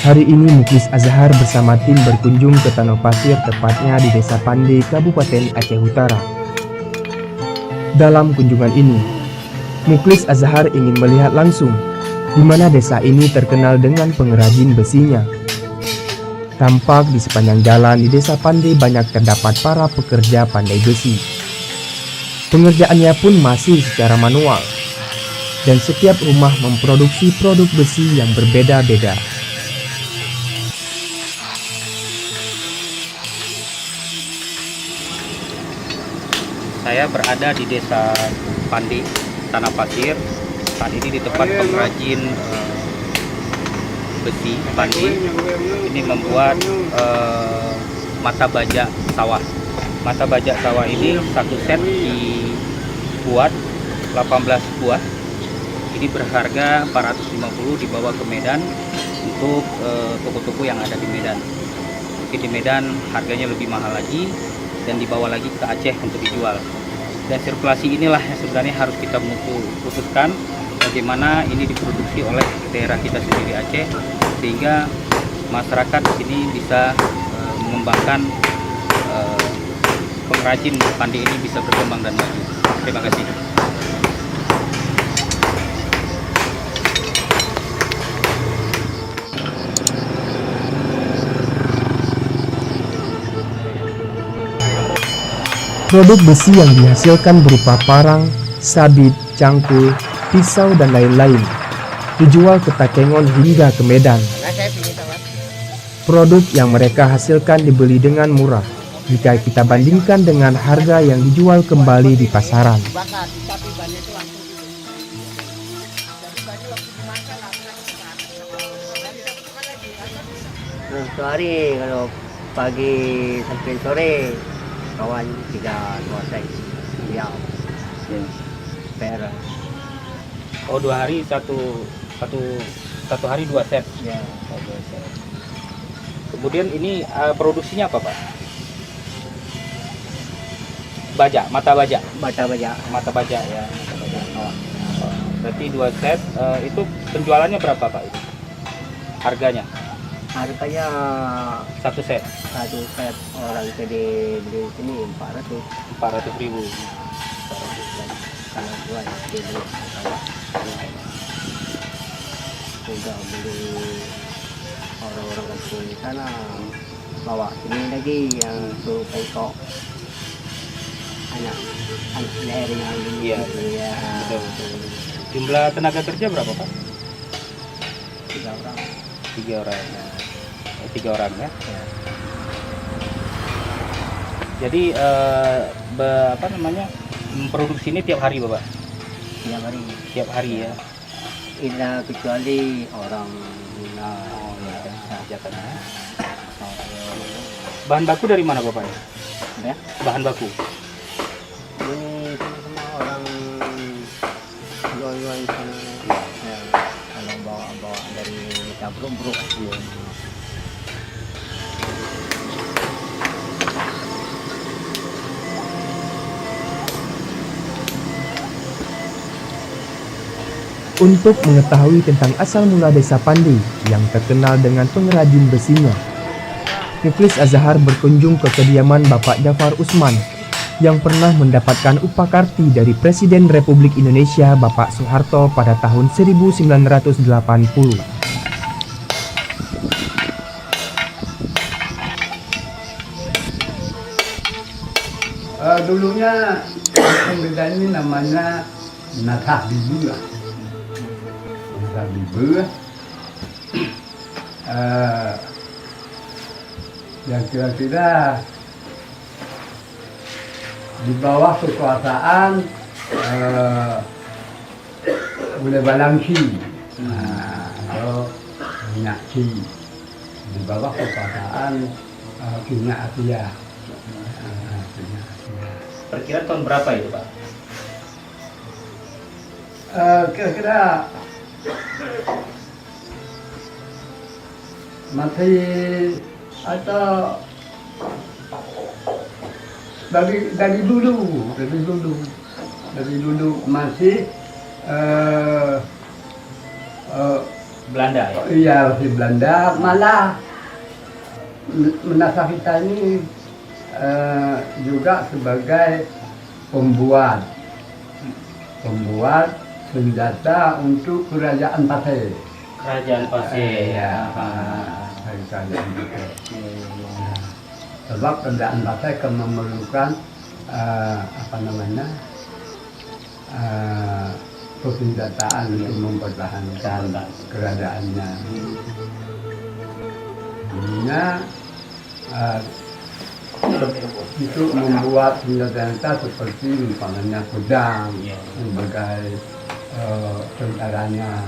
Hari ini Muklis Azhar bersama tim berkunjung ke Tanah Pasir, tepatnya di Desa Pande, Kabupaten Aceh Utara. Dalam kunjungan ini, Muklis Azhar ingin melihat langsung di mana desa ini terkenal dengan pengrajin besinya. Tampak di sepanjang jalan di Desa Pande banyak terdapat para pekerja pandai besi. Pengerjaannya pun masih secara manual, dan setiap rumah memproduksi produk besi yang berbeda-beda. Saya berada di Desa Pande, Tanah Pasir. Saat ini di tempat pengrajin besi Pande. Ini membuat mata baja sawah. Mata baja sawah ini satu set dibuat 18 buah. Ini berharga 450, dibawa ke Medan untuk toko-toko yang ada di Medan. Mungkin di Medan harganya lebih mahal lagi, dan dibawa lagi ke Aceh untuk dijual. Dan sirkulasi inilah yang sebenarnya harus kita putuskan, bagaimana ini diproduksi oleh daerah kita sendiri Aceh, sehingga masyarakat di sini bisa mengembangkan pengrajin Pande ini bisa berkembang dan maju. Terima kasih. Produk besi yang dihasilkan berupa parang, sabit, cangkul, pisau, dan lain-lain dijual ke Takengon hingga ke Medan. Produk yang mereka hasilkan dibeli dengan murah jika kita bandingkan dengan harga yang dijual kembali di pasaran. Satu hari kalau pagi sampai sore kawan 3 set ya per. Oh, 2 hari satu hari 2 set. Ya. Oh, 2 set. Kemudian ini produksinya apa, Pak? Baja, mata baja. Mata baja. Mata baja ya. Mata baja. Oh. Berarti 2 set. Itu penjualannya berapa, Pak? Harganya? Harganya Satu set. satu set orang beli sini 400.000. kalau jual beli udah beli orang-orang kampung di sana bawa sini lagi yang suruh pengkok anak leher yang Iya, ya betul. Jumlah tenaga kerja berapa, Pak? 3 orang. 3 orang. 3 orang ya. Jadi memproduksi ini tiap hari, Bapak? Tiap hari. Tiap hari ya. Tidak kecuali orang Oh ya, hajatan ya. Bahan baku dari mana, Bapak? ya. Bahan baku. Ini semua orang jual-jual di sana. Ya, kalau bawa dari Cabruk. Untuk mengetahui tentang asal mula Desa Pande yang terkenal dengan pengrajin besinya, Muklis Azhar berkunjung ke kediaman Bapak Jafar Usman yang pernah mendapatkan upakarti dari Presiden Republik Indonesia Bapak Soeharto pada tahun 1980. Dulunya beda ini namanya Natah Bibu lah. Natah Bibu yang kira-kira di bawah kekuasaan Bule Balangsi atau Nyaki, di bawah kekuasaan Kinya Asia. Perkiraan tahun berapa itu, Pak? Kira-kira masih atau dari dulu masih Belanda ya. Iya, versi Belanda. Malah Menasah kita ini juga sebagai pembuat senjata untuk kerajaan Pasir. Kerajaan Pasir. Ya, kerajaan Pasir. Sebab kerajaan Pasir akan memerlukan apa namanya persenjataan untuk mempertahankan kerajaannya. Jadinya itu membuat senjata seperti misalnya pedang sebagai tentaranya,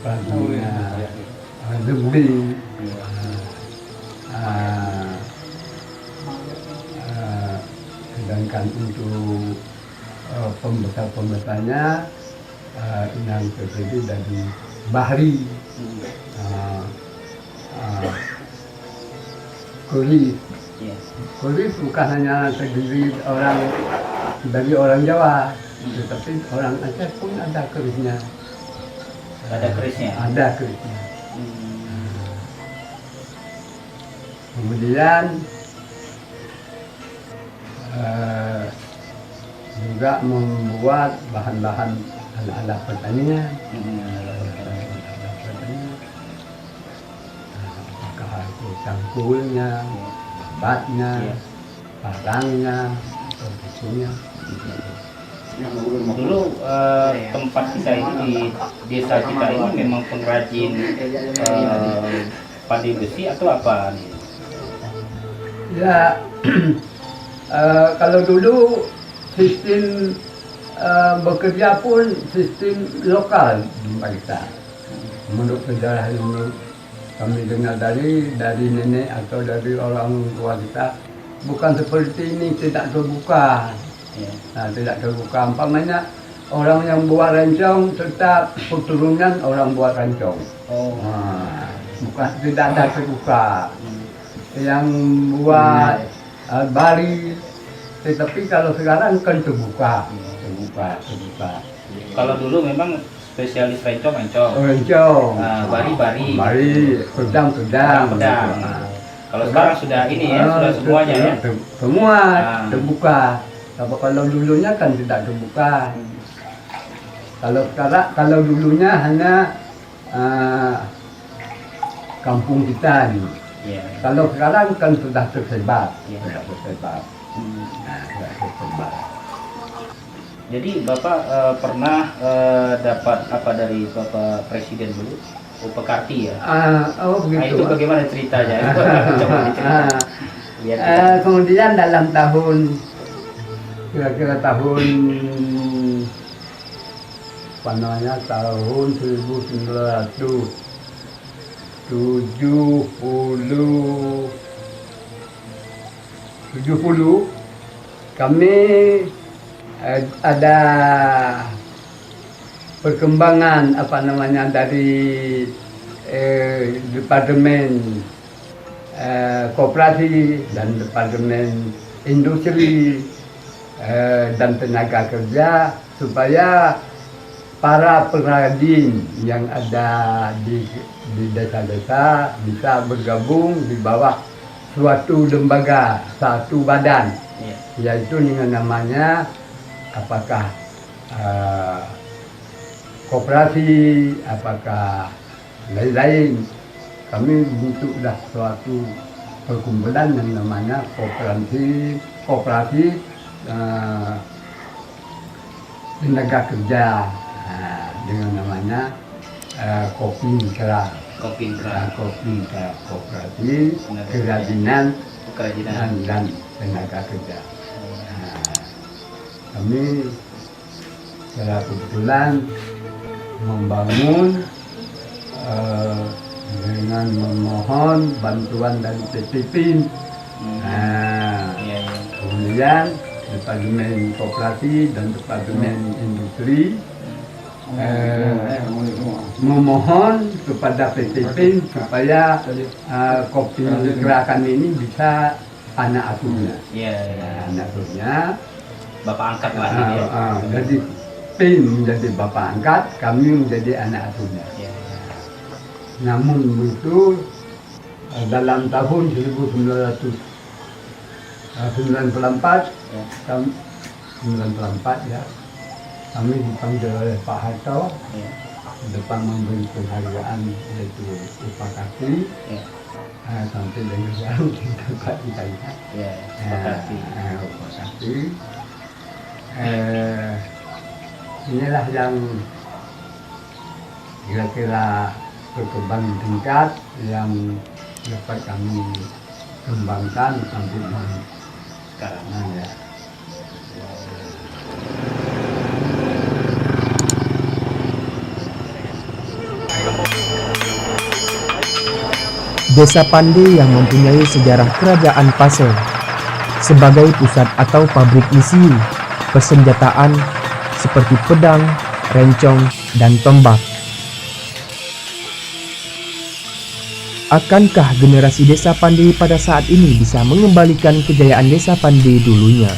prajuritnya, lebih sedangkan untuk pembesar-pembesarnya yang terdiri dari bahri, kulit. Kulit bukan hanya terdiri dari orang Jawa, tetapi orang Aceh pun ada kerisnya. Ada kerisnya. Ada kerisnya. Kemudian juga membuat bahan-bahan alat-alat pertanian. Apakah itu cangkulnya, batnya, parangnya, atau bukunya. Dulu tempat kita ini di desa kita ini memang pengrajin padi besi atau apa nih? Ya, kalau dulu sistem bekerja pun sistem lokal di kita. Menurut sejarah ini kami dengar dari nenek atau dari orang tua kita, bukan seperti ini, tidak terbuka. Nah, tidak terbuka. Umpamanya orang yang buat rencong tetap keturunan orang buat rencong. Nah, bukan tidak ada terbuka. Yang buat bari, tetapi kalau sekarang kan terbuka. Kalau dulu memang spesialis rencong. Rencong, bari, pedang. Kalau sekarang sudah ini ya, sudah semuanya ya. Semua terbuka. Tapi kalau dulunya kan tidak terbuka. Kalau dulunya hanya kampung kita nih. Kalau sekarang kan sudah tersebar. Jadi Bapak pernah dapat apa dari Bapak Presiden dulu? Upekarti ya? Begitu. Nah, itu bagaimana ceritanya? Coba diceritakan. Biar Kemudian dalam kira-kira tahun apa namanya, tahun 1970 kami ada perkembangan apa namanya dari departemen koperasi dan departemen industri dan tenaga kerja supaya para pengrajin yang ada di desa-desa bisa bergabung di bawah suatu lembaga, satu badan, yaitu dengan namanya apakah koperasi, apakah lain-lain. Kami bentuklah suatu perkumpulan yang namanya koperasi tenaga kerja, dengan namanya Kopintra, koperasi kerajinan dan tenaga kerja. Kami secara kebetulan membangun dengan memohon bantuan dari PT PIN. Kemudian Departemen Koperasi dan Departemen Industri memohon kepada PT PIN supaya kopi gerakan ini bisa anak asuhnya. Anak asuhnya Bapak angkat lah ini ya. jadi PIN menjadi bapak angkat, kami menjadi anak asuhnya. Namun itu dalam tahun 1994 Ya. tahun 94 ya, kami dipanggil oleh Pak Harto Ya. depan memberi penghargaan yaitu upah kaki Ya. sampai dengan sekarang kita dapat ditanya Ya. Terima kasih. upah kaki. Inilah yang kira-kira perkembangan tingkat yang dapat kami kembangkan sampai dengan Sekarang. ya. Desa Pande yang mempunyai sejarah kerajaan Pasir sebagai pusat atau pabrik misi, persenjataan seperti pedang, rencong, dan tombak. Akankah generasi Desa Pande pada saat ini bisa mengembalikan kejayaan Desa Pande dulunya?